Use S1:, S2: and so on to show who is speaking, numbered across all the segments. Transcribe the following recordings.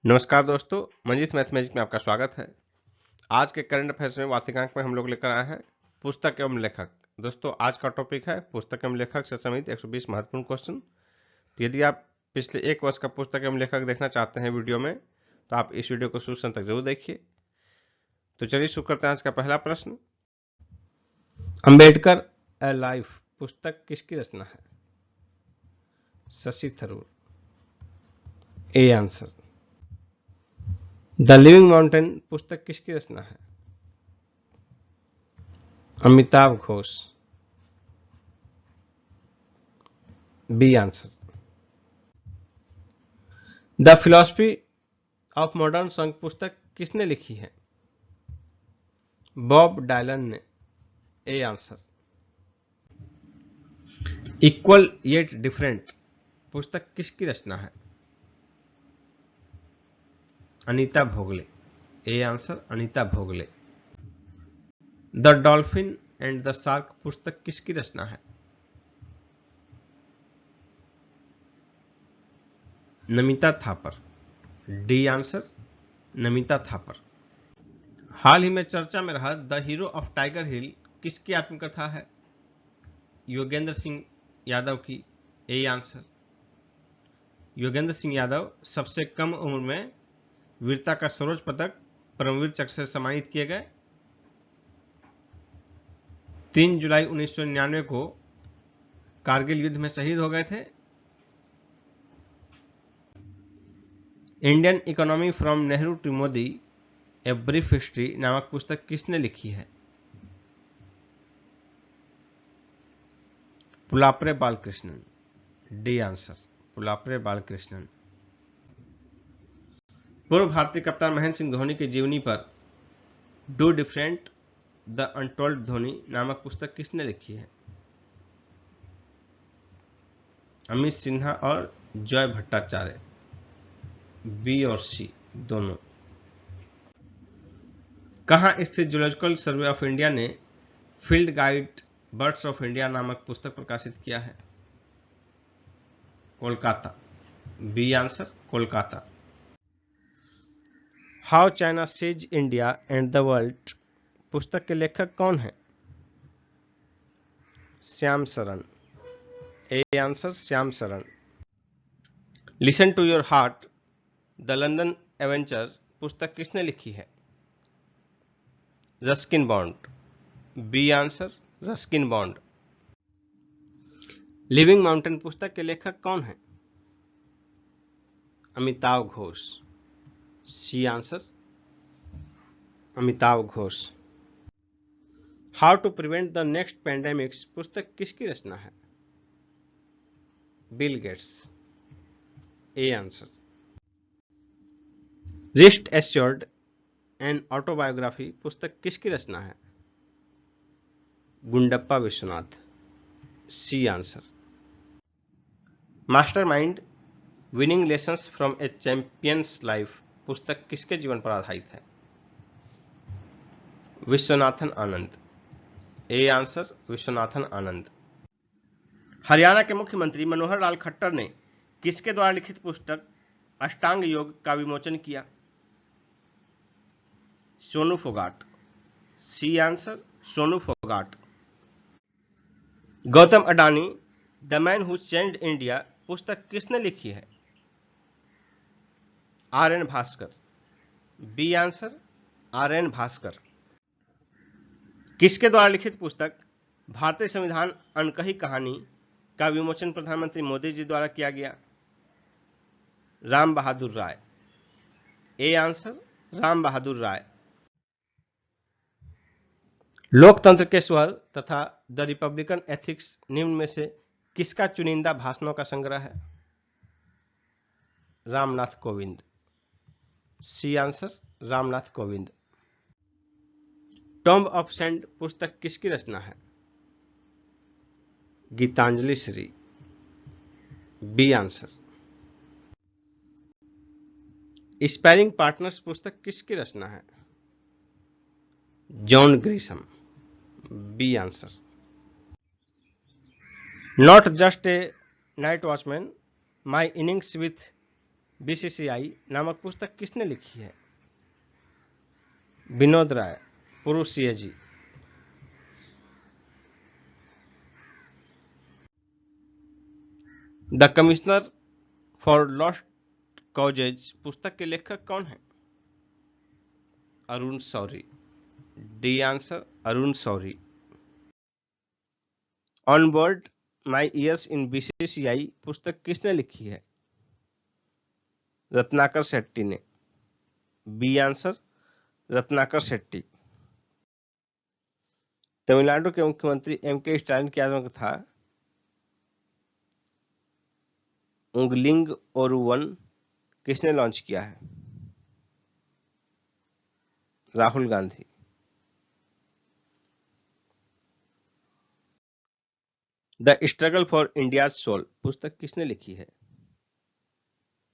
S1: नमस्कार दोस्तों, मंजीत मैथमेटिक्स में आपका स्वागत है। आज के करंट अफेयर्स में वार्षिकांक में हम लोग लेकर आए हैं पुस्तक एवं लेखक। दोस्तों, आज का टॉपिक है पुस्तक एवं लेखक से संबंधित 120 महत्वपूर्ण क्वेश्चन। तो यदि आप पिछले एक वर्ष का पुस्तक एवं लेखक देखना चाहते हैं वीडियो में, तो आप इस वीडियो को शुरू से अंत तक जरूर देखिए। तो चलिए शुरू करते हैं आज का पहला प्रश्न। अंबेडकर ए लाइफ पुस्तक किसकी रचना है? Shashi Tharoor. A answer. The living mountain पुस्तक किसकी रचना है? Amitabh Ghosh. B answer. The philosophy of modern song पुस्तक किसने लिखी है? बॉब डायलन ने। A answer. Equal yet different पुस्तक किसकी रचना है? Anita Bhogle. A answer, Anita Bhogle. The dolphin and the shark पुस्तक किसकी रचना है? नमिता थापर। D answer, Namita Thapar. हाल ही में चर्चा में रहा the hero of tiger Hill किसकी आत्मकथा है? योगेंद्र सिंह यादव की। A answer. योगेंद्र सिंह यादव सबसे कम उम्र में वीरता का सर्वोच्च पदक परमवीर चक्र से सम्मानित किए गए। 3 जुलाई 1999 को कारगिल युद्ध में शहीद हो गए थे। Indian economy from Nehru to Modi a brief history नामक पुस्तक किसने लिखी है? पुलापरे बालकृष्णन। D answer, Pulapre Balakrishnan. पूर्व भारतीय कप्तान महेंद्र सिंह धोनी की जीवनी पर do different the untold Dhoni नामक पुस्तक किसने लिखी है? अमित सिन्हा और जॉय भट्टाचार्य। बी और सी दोनों। कहाँ स्थित जूलॉजिकल सर्वे ऑफ इंडिया ने field guide birds of India नामक पुस्तक प्रकाशित किया है? Kolkata. B answer, Kolkata. How China sees India and the world पुस्तक के लेखक कौन है? Shyam Saran. A answer, Shyam Saran. Listen to your heart the London adventure पुस्तक किसने लिखी है? Ruskin Bond. B answer, Ruskin Bond. Living mountain पुस्तक के लेखक कौन है? Amitabh Ghosh. C answer, Amitav Ghosh. How to prevent the next pandemics पुस्तक किसकी रचना है? Bill Gates. A answer. Rest assured an autobiography पुस्तक किसकी रचना है? Gundappa Vishwanath. C answer. Mastermind winning lessons from a champion's life पुस्तक किसके जीवन पर आधारित है? विश्वनाथन आनंद। A answer, Viswanathan Anand. हरियाणा के मुख्यमंत्री मनोहर लाल खट्टर ने किसके द्वारा लिखित पुस्तक अष्टांग योग का विमोचन किया? Sonu Phogat. C answer, Sonu Phogat. Gautam Adani the man who changed India पुस्तक किसने लिखी है? R N Bhaskar. B answer, R N Bhaskar. किसके द्वारा लिखित पुस्तक भारतीय संविधान अनकही कहानी का विमोचन प्रधानमंत्री मोदी जी द्वारा किया गया? राम बहादुर राय। ए आंसर, राम बहादुर राय। लोकतंत्र के स्वर तथा द रिपब्लिकन एथिक्स निम्न में से किसका चुनिंदा भाषणों का संग्रह है? Ramnath Kovind. C answer, Ramnath Kovind. Tomb of sand पुस्तक किसकी रचना है? Geetanjali Shree. B answer. Sparring partners पुस्तक किसकी रचना है? John Grisham. B answer. Not just a night watchman my innings with BCCI नामक पुस्तक किसने लिखी है? विनोद राय, पूर्व CAG. The commissioner for lost causes पुस्तक के लेखक कौन है? Arun Shourie. D answer Arun Shourie. On board my years in BCCI पुस्तक किसने लिखी है? रत्नाकर शेट्टी ने। B answer Ratnakar Shetty. तमिलनाडु के मुख्यमंत्री एम.के. स्टालिन की आत्मकथा उंगलिंग ओरुवन किसने लॉन्च किया है? Rahul Gandhi. The struggle for India's soul पुस्तक किसने लिखी है?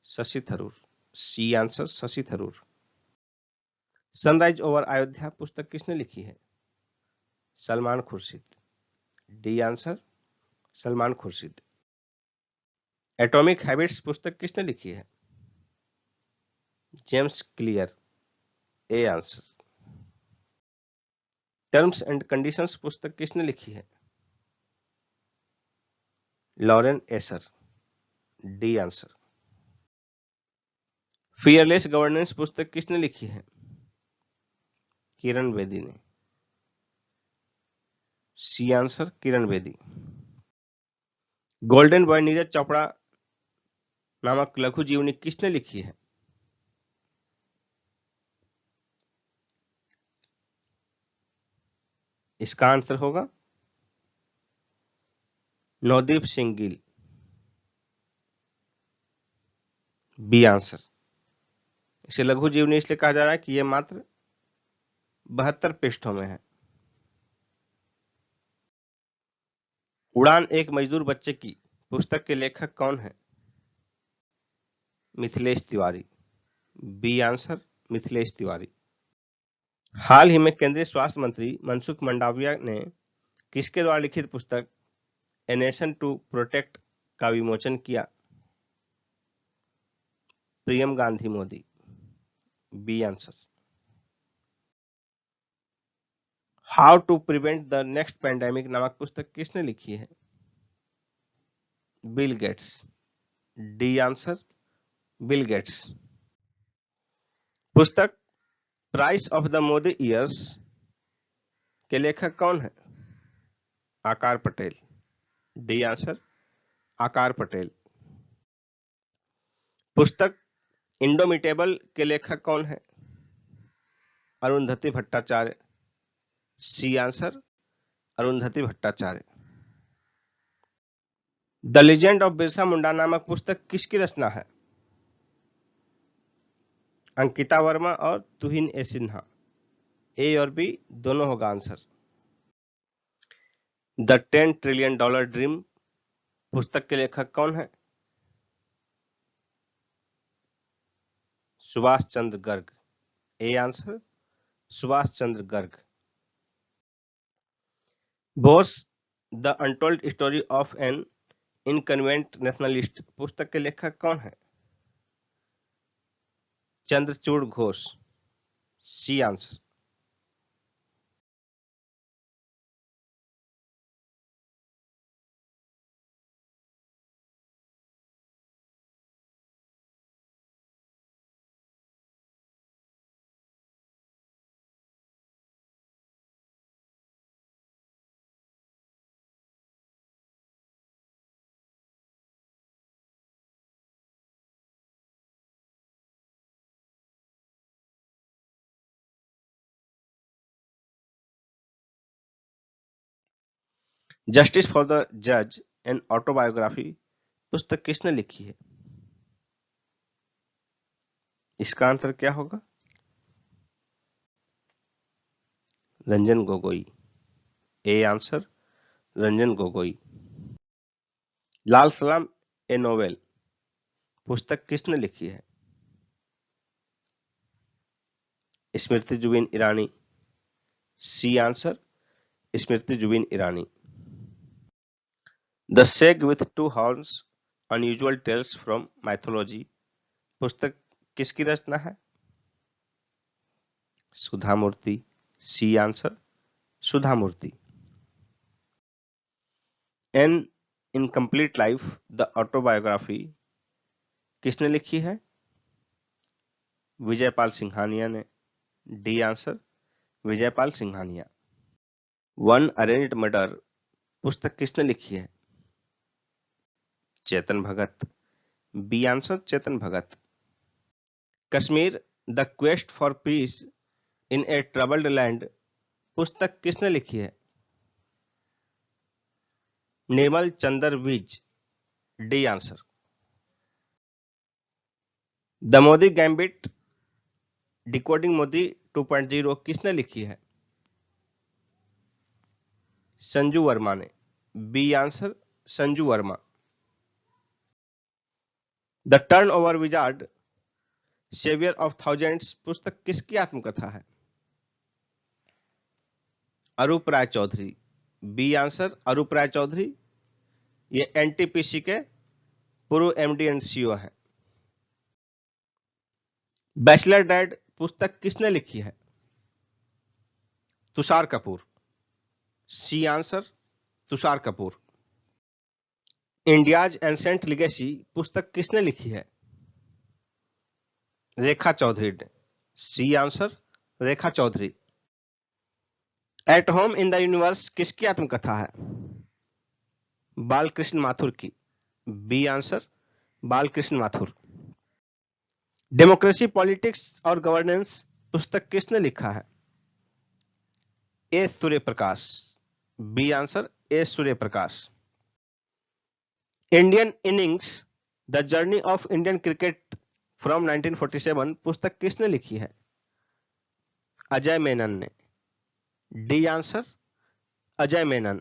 S1: Shashi Tharoor. C answer Shashi Tharoor. Sunrise over Ayodhya पुस्तक किसने लिखी है? Salman Khurshid. D answer Salman Khurshid. Atomic habits पुस्तक किसने लिखी है? James Clear. A answer. Terms and conditions पुस्तक किसने लिखी है? Lauren Asher. D answer. Fearless governance पुस्तक किसने लिखी है? किरण बेदी ने। C answer Kiran Bedi. Golden boy Neeraj Chopra नामक लघु जीवनी किसने लिखी है? इसका आंसर होगा नवदीप सिंह गिल। B answer. इसे लघु जीवनी इसलिए कहा जा रहा है कि यह मात्र 72 पृष्ठों में है। उड़ान एक मजदूर बच्चे की पुस्तक के लेखक कौन है? मिथिलेश तिवारी। B answer Mithilesh Tiwari. हाल ही में केंद्रीय स्वास्थ्य मंत्री मनसुख मंडाविया ने किसके द्वारा लिखित पुस्तक ए नेशन टू प्रोटेक्ट का विमोचन किया? Priyam Gandhi Modi. B answer. How to prevent the next pandemic नामक पुस्तक किसने लिखी है? Bill Gates. D answer Bill Gates. पुस्तक price of the Modi years के लेखक कौन है? आकार पटेल। डी आंसर आकार पटेल। पुस्तक इंडोमिटेबल के लेखक कौन है? Arundhati Bhattacharya. C answer Arundhati Bhattacharya. The legend of Birsa Munda नामक पुस्तक किसकी रचना है? अंकिता वर्मा और तुहिन ए सिन्हा। ए और बी दोनों होगा आंसर। द $10 ट्रिलियन ड्रीम पुस्तक के लेखक कौन है? Subhash Chandra Garg. A answer Subhash Chandra Garg. Bose the untold story of an inconvenient nationalist पुस्तक के लेखक कौन है? Chandrachur Ghose. C answer. Justice for the जज एन ऑटोबायोग्राफी पुस्तक किसने लिखी है? इसका आंसर क्या होगा? Ranjan Gogoi. A answer Ranjan Gogoi. Lal Salaam a novel पुस्तक किसने लिखी है? Smriti Zubin Irani. C answer Smriti Zubin Irani. The shag with two horns unusual tales from mythology पुस्तक किसकी रचना है? Sudha Murty. C answer Sudha Murty. An incomplete life the autobiography किसने लिखी है? विजयपाल सिंघानिया ने। D answer Vijaypal Singhania. One arranged murder पुस्तक किसने लिखी है? Chetan Bhagat. B answer Chetan Bhagat. Kashmir the quest for peace in a troubled land पुस्तक किसने लिखी है? Nirmal Chandra Vij. D answer. The Modi gambit decoding Modi 2.0 किसने लिखी है? संजू वर्मा ने। B answer Sanju Verma. The turn over wizard saviour of thousands पुस्तक किसकी आत्मकथा है? अरूप राय चौधरी। B answer Arup Roy Chowdhury. ये एनटीपीसी के पूर्व एमडी एंड सीईओ है। बैचलर डैड पुस्तक किसने लिखी है? Tushar Kapoor. C answer Tushar Kapoor. India's ancient legacy पुस्तक किसने लिखी है? रेखा चौधरी ने। C answer Rekha Chaudhary. At home in the universe किसकी आत्मकथा है? बालकृष्ण माथुर की। B answer Balkrishna Mathur. Democracy politics और गवर्नेंस पुस्तक किसने लिखा है? A Surya Prakash. B answer A Surya Prakash. Indian innings the journey of Indian cricket from 1947 पुस्तक किसने लिखी है? अजय मेनन ने। D answer Ajay Menon.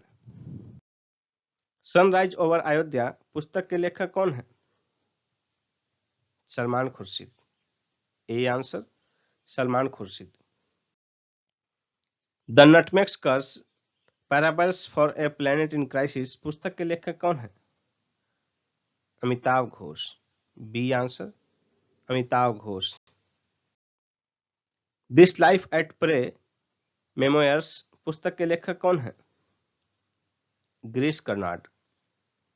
S1: Sunrise over Ayodhya पुस्तक के लेखक कौन है? Salman Khurshid. A answer Salman Khurshid. The nutmeg's curse parables for a planet in crisis पुस्तक के लेखक कौन है? Amitabh Ghosh. B answer Amitav Ghosh. This life at play memoirs पुस्तक के लेखक कौन है? Girish Karnad.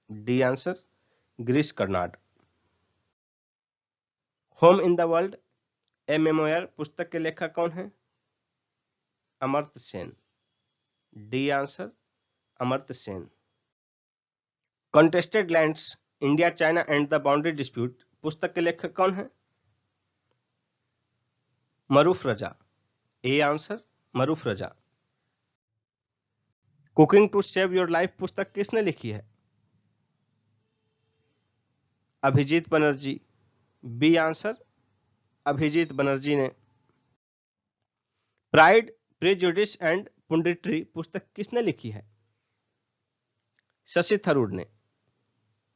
S1: D answer Girish Karnad. Home in the world a memoir पुस्तक के लेखक कौन है? Amartya Sen. D answer Amartya Sen. Contested lands India China and the boundary dispute पुस्तक के लेखक कौन है? Maroof Raza. A answer Maroof Raza. Cooking to save your life पुस्तक किसने लिखी है? अभिजीत बनर्जी। बी आंसर अभिजीत बनर्जी ने। प्राइड प्रेजुडिस एंड पुंडिट्री पुस्तक किसने लिखी है? शशि थरूर ने।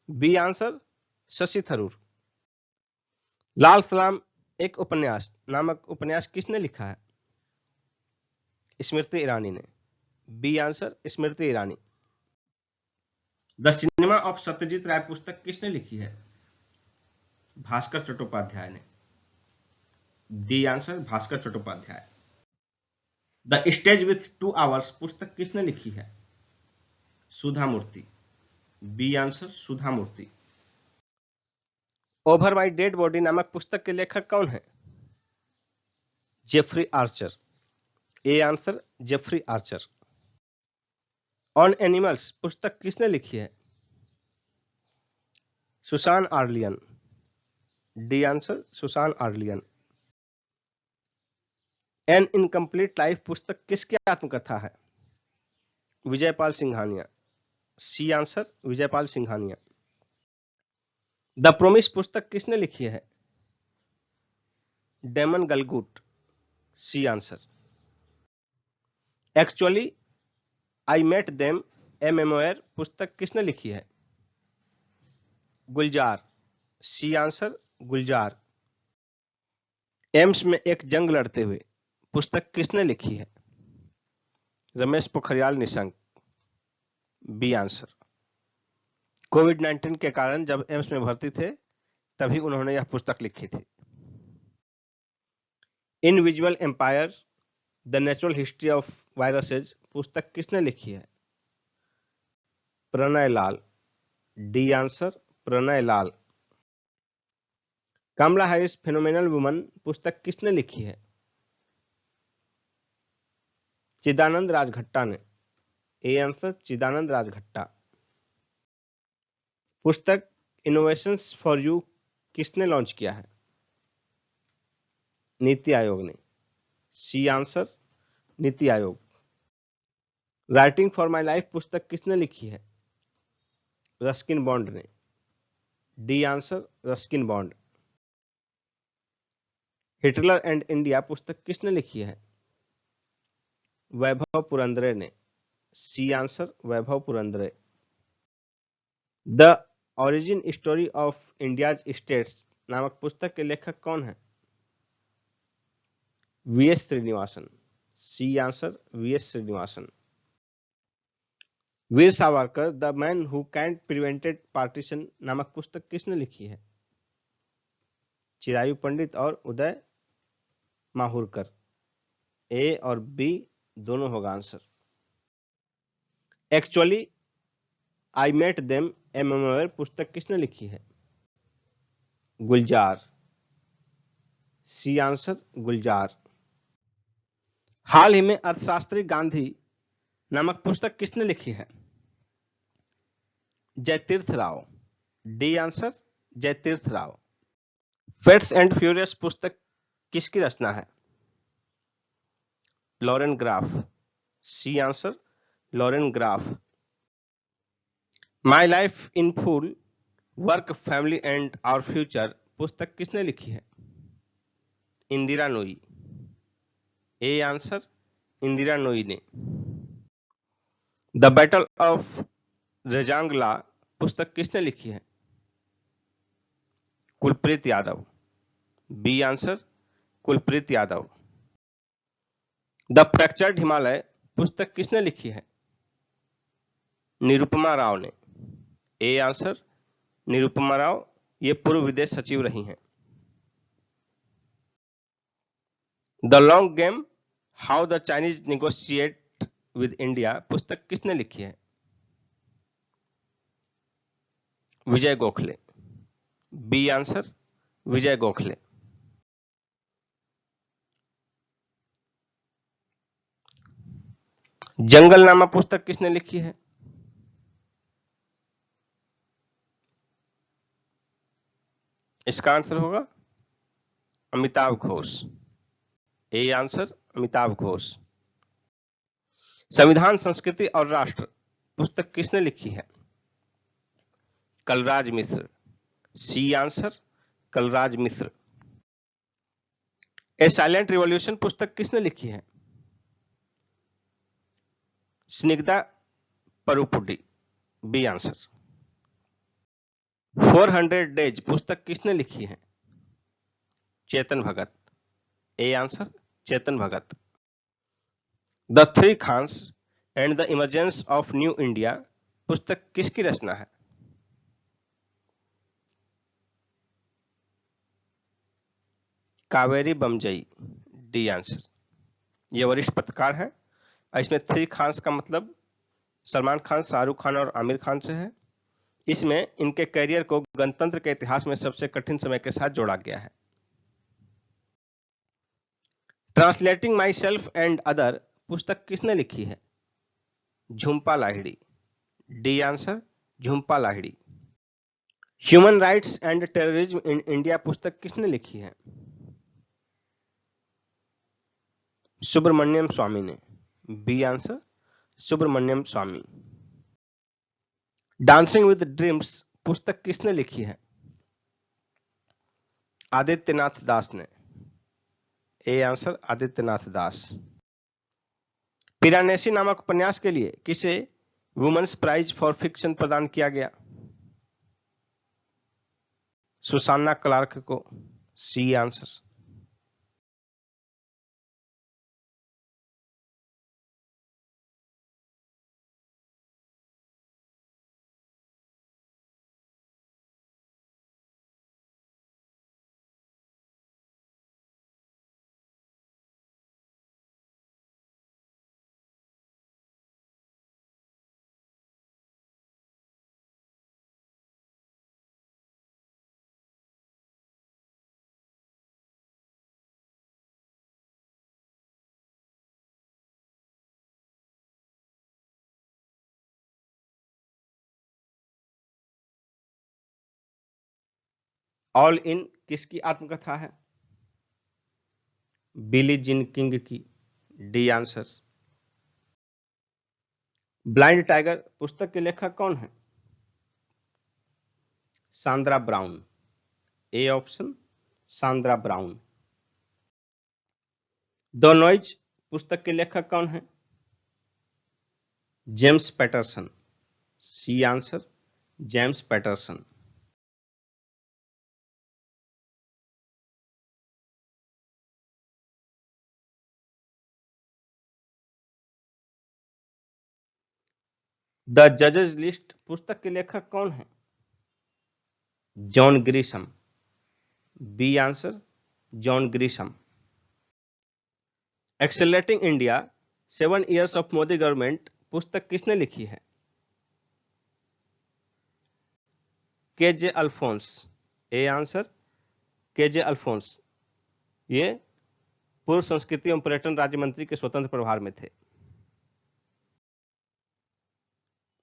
S1: B answer Shashi Tharoor. लाल सलाम एक उपन्यास नामक उपन्यास किसने लिखा है? स्मृति ईरानी ने। B answer Smriti Irani. The cinema of Satyajit Ray पुस्तक किसने लिखी है? भास्कर चट्टोपाध्याय ने। D answer Bhaskar Chattopadhyay. The stage with 2 hours पुस्तक किसने लिखी है? Sudha Murty. B answer Sudha Murty. Over my dead body नामक पुस्तक के लेखक कौन है? Jeffrey Archer. A answer Jeffrey Archer. On animals पुस्तक किसने लिखी है? Susan Orlean. D answer Susan Orlean. An incomplete life पुस्तक किसकी आत्मकथा है? Vijaypal Singhania. C answer Vijaypal Singhania. The promise पुस्तक किसने लिखी है? Damon Galgut. C answer. Actually I met them a memoir पुस्तक किसने लिखी है? गुलजार। सी आंसर गुलजार। एम्स में एक जंग लड़ते हुए पुस्तक किसने लिखी है? रमेश पोखरियाल निशंक। B answer. कोविड-19 के कारण जब एम्स में भर्ती थे तभी उन्होंने यह पुस्तक लिखी थी। Invisible empire the natural history of viruses पुस्तक किसने लिखी है? Pranay Lal. D answer Pranay Lal. Kamala Harris phenomenal woman पुस्तक किसने लिखी है? चिदानंद राजघट्टा ने। A answer Chidanand Rajghatta. पुस्तक इनोवेशंस फॉर यू किसने लॉन्च किया है? नीति आयोग ने। C answer NITI Aayog. Writing for my life पुस्तक किसने लिखी है? रस्किन बॉन्ड ने। D answer Ruskin Bond. Hitler and India पुस्तक किसने लिखी है? वैभव पुरंदरे ने। C answer Vaibhav Purandare. The origin story of India's states नामक पुस्तक के लेखक कौन है? VS Srinivasan. C answer VS Srinivasan. Veer Savarkar the man who can't prevented partition नामक पुस्तक किसने लिखी है? चिरायु पंडित और उदय माहुरकर। ए और बी दोनों होगा answer. Actually I met them a memoir पुस्तक किसने लिखी है? गुलजार। सी आंसर गुलजार। हाल ही में अर्थशास्त्री गांधी नामक पुस्तक किसने लिखी है? Jayateerth Rao. D answer Jayateerth Rao. Fates and furious पुस्तक किसकी रचना है? Lauren Graff. C answer Lauren Graff. My life in full work family and our future पुस्तक किसने लिखी है? इंदिरा नोई। ए आंसर इंदिरा नोई ने। द बैटल ऑफ रजांगला पुस्तक किसने लिखी है? Kulpreet Yadav. B answer Kulpreet Yadav. The fractured Himalaya पुस्तक किसने लिखी है? निरुपमा राव ने। ए आंसर निरुपमा राव, ये पूर्व विदेश सचिव रही हैं। The long game how the Chinese negotiate with India पुस्तक किसने लिखी है? विजय गोखले। B answer Vijay Gokhale. जंगलनामा पुस्तक किसने लिखी है? इसका आंसर होगा अमिताभ घोष। A answer Amitav Ghosh. संविधान संस्कृति और राष्ट्र पुस्तक किसने लिखी है? Kalraj Mishra. C answer Kalraj Mishra. A silent revolution पुस्तक किसने लिखी है? Snigdha Parupudi. B answer. 400 days पुस्तक किसने लिखी है? चेतन भगत। ए answer Chetan Bhagat. The three Khans and the emergence of new India पुस्तक किसकी रचना है? कावेरी बमजई। D answer. ये वरिष्ठ पत्रकार है। इसमें थ्री खान्स का मतलब सलमान खान, शाहरुख खान और आमिर खान से है। इसमें इनके करियर को गणतंत्र के इतिहास में सबसे कठिन समय के साथ जोड़ा गया है। Translating myself and other पुस्तक किसने लिखी है? Jhumpa Lahiri. D answer Jhumpa Lahiri. Human rights and terrorism in India पुस्तक किसने लिखी है? सुब्रमण्यम स्वामी ने। B answer Subramanian Swamy. Dancing with dreams पुस्तक किसने लिखी है? आदित्यनाथ दास ने। ए आंसर आदित्यनाथ दास। पिरानेसी नामक उपन्यास के लिए किसे वुमेन्स प्राइज फॉर फिक्शन प्रदान किया गया? सुसान्ना क्लार्क को। C answer. ऑल इन किसकी आत्मकथा है? बिली जीन किंग की। D answer. ब्लाइंड टाइगर पुस्तक के लेखक कौन है? Sandra Brown. A option Sandra Brown. The noise पुस्तक के लेखक कौन है? James Patterson. C answer James Patterson. The जजेस लिस्ट पुस्तक के लेखक कौन है? John Grisham. B answer John Grisham. Accelerating India 7 years of Modi government पुस्तक किसने लिखी है? के जे अल्फोंस। ए आंसर के जे अल्फोंस। ये पूर्व संस्कृति एवं पर्यटन राज्य मंत्री के स्वतंत्र प्रभार में थे।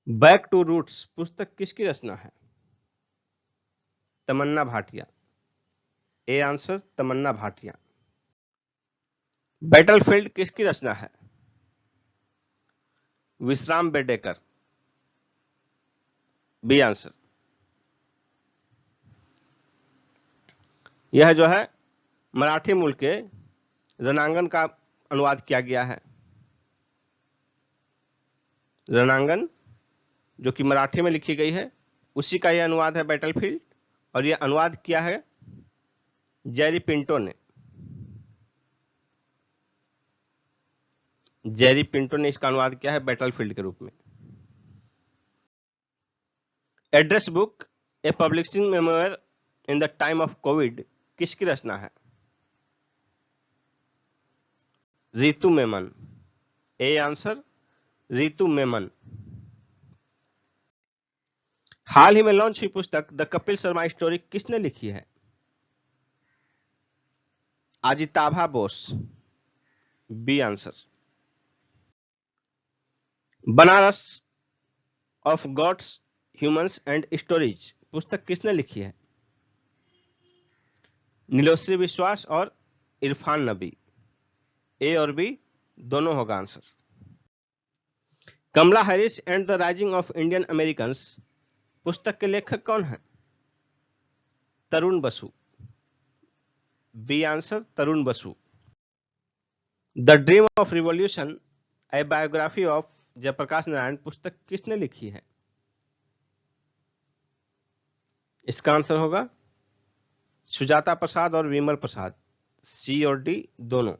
S1: बैक टू रूट्स पुस्तक किसकी रचना है? Tamanna Bhatia. A answer Tamanna Bhatia. Battlefield किसकी रचना है? विश्राम बेडेकर। B answer. यह जो है मराठी मूल के रणांगन का अनुवाद किया गया है। रणांगन जो कि मराठी में लिखी गई है उसी का यह अनुवाद है बैटलफील्ड, और यह अनुवाद किया है जेरी पिंटो ने। जेरी पिंटो ने इसका अनुवाद किया है बैटलफील्ड के रूप में। Address book a publishing memoir in the time of covid किसकी रचना है? रितु मेमन। A answer Ritu Menon. हाल ही में लॉन्च हुई पुस्तक द कपिल शर्मा स्टोरी किसने लिखी है? Ajitabha Bose. B answer. Banaras of gods humans and stories पुस्तक किसने लिखी है? नीलोश्री विश्वास और इरफान नबी। ए और बी दोनों होगा answer. Kamala Harris and the rising of Indian Americans पुस्तक के लेखक कौन है? Tarun Basu. B answer Tarun Basu. The dream of revolution a biography of Jayaprakash Narayan पुस्तक किसने लिखी है? इसका आंसर होगा सुजाता प्रसाद और विमल प्रसाद। सी और डी दोनों।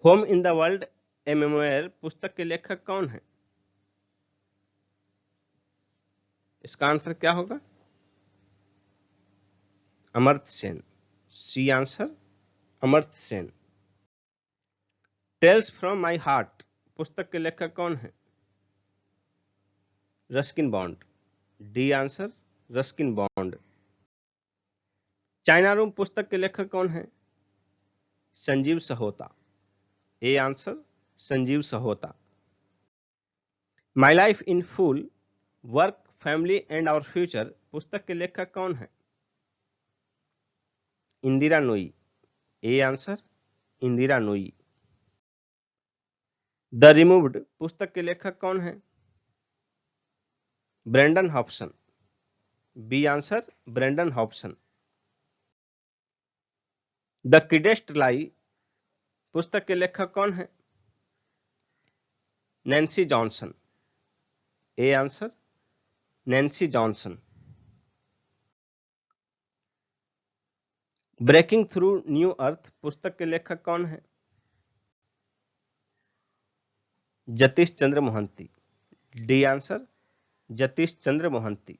S1: Home in the world a memoir पुस्तक के लेखक कौन है? इसका आंसर क्या होगा? Amartya Sen. C answer Amartya Sen. Tales from my heart पुस्तक के लेखक कौन है? Ruskin Bond. D answer Ruskin Bond. China room पुस्तक के लेखक कौन है? Sanjeev Sahota. A answer Sanjeev Sahota. My life in full work family and our future पुस्तक के लेखक कौन है? Indira Nooyi. A answer Indira Nooyi. The removed पुस्तक के लेखक कौन है? Brendan Hobson. B answer Brendan Hobson. The kiddest lie पुस्तक के लेखक कौन है? Nancy Johnson. A answer Nancy Johnson. Breaking through new earth पुस्तक के लेखक कौन है? Jatish Chandra Mohanty. D answer Jatish Chandra Mohanty.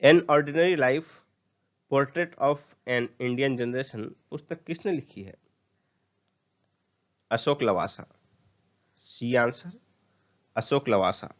S1: An ordinary life portrait of an Indian generation पुस्तक किसने लिखी है? अशोक लवासा। C answer Ashok Lavasa.